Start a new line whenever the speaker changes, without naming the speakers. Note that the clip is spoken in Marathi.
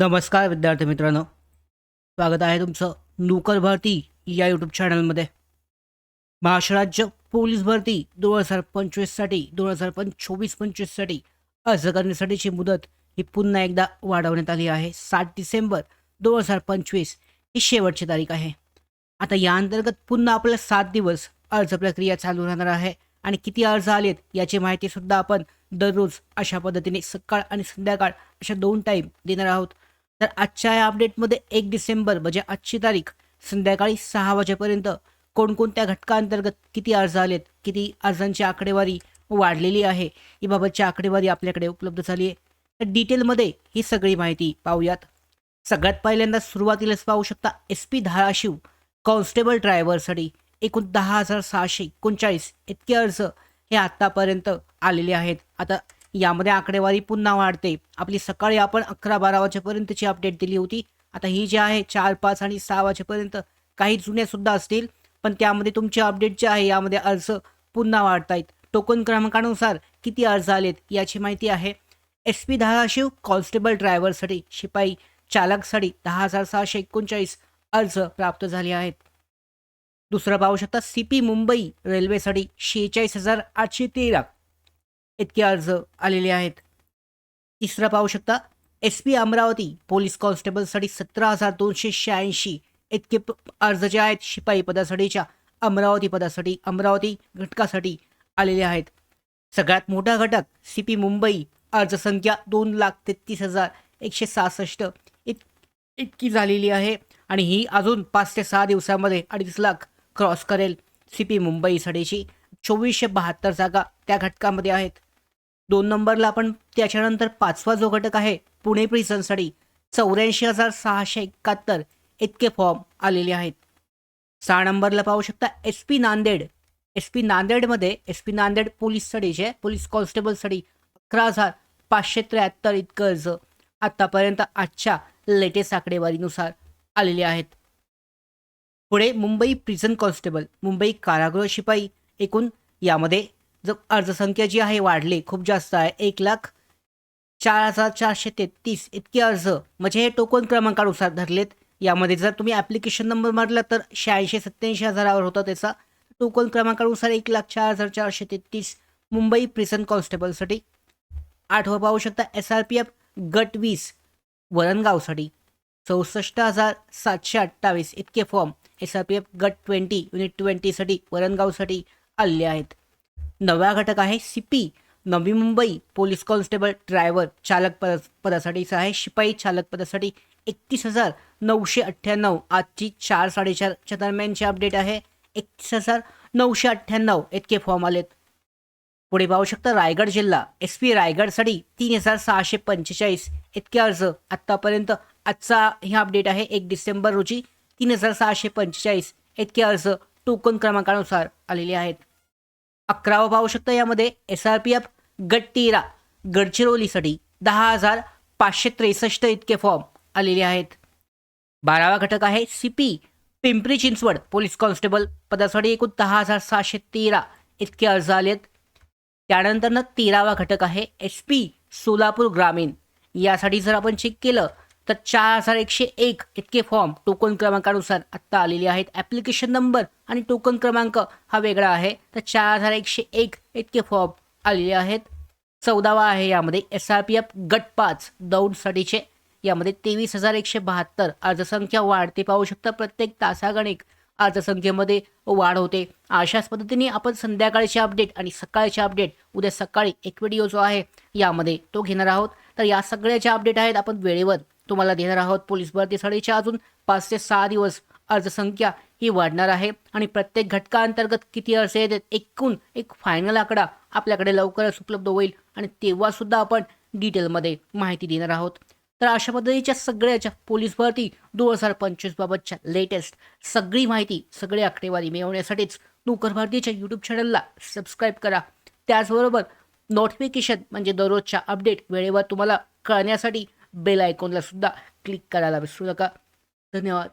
नमस्कार विद्यार्थी मित्रांनो, स्वागत आहे तुमचं नोकर भरती या यूट्यूब चॅनलमध्ये. महाराष्ट्र राज्य पोलीस भरती 2025साठी 2024-25साठी अर्ज करण्यासाठीची मुदत ही पुन्हा एकदा वाढवण्यात आली आहे. 7 डिसेंबर 2025 ही शेवटची तारीख आहे. आता या अंतर्गत पुन्हा आपल्या 7 दिवस अर्ज प्रक्रिया चालू राहणार आहे आणि किती अर्ज आलेत याची माहितीसुद्धा आपण दररोज अशा पद्धतीने सकाळ आणि संध्याकाळ अशा 2 टाईम देणार आहोत. तर आजच्या या अपडेटमध्ये 1 डिसेंबर म्हणजे आजची तारीख संध्याकाळी 6 वाजेपर्यंत कोणकोणत्या घटकांतर्गत किती अर्ज आलेत, किती अर्जांची आकडेवारी वाढलेली आहे, याबाबतची आकडेवारी आपल्याकडे उपलब्ध झाली आहे. तर डिटेलमध्ये ही सगळी माहिती पाहूयात. सगळ्यात पहिल्यांदा सुरुवातीलाच पाहू शकता SP धाराशिव कॉन्स्टेबल ड्रायव्हरसाठी एकूण 10,639 इतके अर्ज हे आत्तापर्यंत आलेले आहेत. आता यामध्ये आकडेवारी पुन्हा वाढते. आपली सकाळी आपण 11-12 वाजेपर्यंतची अपडेट दिली होती. आता ही जी आहे 4, 5 आणि 6 वाजेपर्यंत काही जुन्यासुद्धा असतील, पण त्यामध्ये तुमचे अपडेट जे आहे यामध्ये अर्ज पुन्हा वाढत आहेत. टोकन क्रमांकानुसार किती अर्ज आलेत याची माहिती आहे. SP धाराशिव कॉन्स्टेबल ड्रायव्हरसाठी शिपाई चालकसाठी 10,639 अर्ज प्राप्त झाले आहेत. दुसरं पाहू शकता CP मुंबई रेल्वेसाठी 46,813 इतके अर्ज आलेले आहेत. तिसरं पाहू शकता SP अमरावती पोलीस कॉन्स्टेबलसाठी 17,286 इतके अर्ज जे आहेत शिपाई पदासाठीच्या अमरावती पदासाठी अमरावती घटकासाठी आलेले आहेत. सगळ्यात मोठा घटक CP मुंबई अर्जसंख्या 2,33,166 इतकी झालेली आहे आणि ही अजून 5 ते 6 दिवसामध्ये 2.5 लाख क्रॉस करेल. CP मुंबईसाठीची 2472 जागा त्या घटकामध्ये आहेत. 2 नंबरला आपण त्याच्यानंतर 5वा जो घटक आहे पुणे प्रिझनसाठी 84,671 इतके फॉर्म आलेले आहेत. 6 नंबरला पाहू शकता SP नांदेड. SP नांदेडमध्ये SP नांदेड पोलीससाठीचे पोलीस कॉन्स्टेबलसाठी 11,573 इतकं अर्ज आत्तापर्यंत आजच्या लेटेस्ट आकडेवारीनुसार आलेले आहेत. पुढे मुंबई प्रिझन कॉन्स्टेबल मुंबई कारागृह शिपाई एकूण यामध्ये जो अर्जसंख्या जी आहे वाढली खूप जास्त आहे. 1,04,433 इतके अर्ज म्हणजे हे टोकन क्रमांकानुसार धरलेत. यामध्ये जर तुम्ही ॲप्लिकेशन नंबर मारला तर 86-87 हजारावर होता त्याचा. टोकन क्रमांकानुसार 1,04,433 मुंबई प्रिझन कॉन्स्टेबलसाठी. 8वं पाहू शकता SRPF गट 20 वरणगावसाठी 64,728 इतके फॉर्म SRPF गट 20 युनिट 20साठी वरणगावसाठी आलेले आहेत. 9वा घटक आहे CP Navi Mumbai police constable driver चालक पदासाठीचा आहे. शिपाई चालक पदासाठी 31,998 आजची 4-4:30च्या दरम्यानची अपडेट आहे. 31,998 इतके फॉर्म आलेत. पुढे पाहू शकता रायगड जिल्हा SP रायगडसाठी 3,645 इतके अर्ज आत्तापर्यंत आजचा हे अपडेट आहे 1 डिसेंबर रोजी 3,645 इतके अर्ज टोकन क्रमांकानुसार आलेले आहेत. 11वं पाहू शकता यामध्ये SRPF गट 13 गडचिरोलीसाठी 10,563 इतके फॉर्म आलेले आहेत. 12वा घटक आहे CP Pimpri Chinchwad police constable पदासाठी एकूण 10,713 इतके अर्ज आलेत. त्यानंतर 13वा घटक आहे SP सोलापूर ग्रामीण. यासाठी जर आपण चेक केलं तर 4,101 इतके फॉर्म टोकन क्रमांकानुसार आत्ता आलेले आहेत. ॲप्लिकेशन नंबर आणि टोकन क्रमांक हा वेगळा आहे. तर 4,101 इतके फॉर्म आलेले आहेत. 14वा आहे यामध्ये SRPF गट 5 दौडसाठीचे. यामध्ये 23,172 अर्जसंख्या वाढते पाहू शकता. प्रत्येक तासागणिक अर्जसंख्येमध्ये वाढ होते. अशाच पद्धतीने आपण संध्याकाळचे अपडेट आणि सकाळचे अपडेट उद्या सकाळी एक व्हिडिओ जो आहे यामध्ये तो घेणार आहोत. तर या सगळ्या ज्या अपडेट आहेत आपण वेळेवर तुम्हाला देणार आहोत. पोलीस भरतीसाठीच्या अजून 5 ते 6 दिवस अर्जसंख्या ही वाढणार आहे आणि प्रत्येक घटकाअंतर्गत किती अर्ज येतात एकूण एक फायनल आकडा आपल्याकडे लवकरच उपलब्ध होईल आणि तेव्हासुद्धा आपण डिटेलमध्ये माहिती देणार आहोत. तर अशा पद्धतीच्या सगळ्याच्या पोलीस भरती 2025 बाबतच्या लेटेस्ट सगळी माहिती सगळी आकडेवारी मिळवण्यासाठीच नोकर भरतीच्या यूट्यूब चॅनलला सबस्क्राईब करा. त्याचबरोबर नोटिफिकेशन म्हणजे दररोजच्या अपडेट वेळेवर तुम्हाला कळण्यासाठी बेल आयकॉनला सुद्धा क्लिक करायला विसरू नका. धन्यवाद.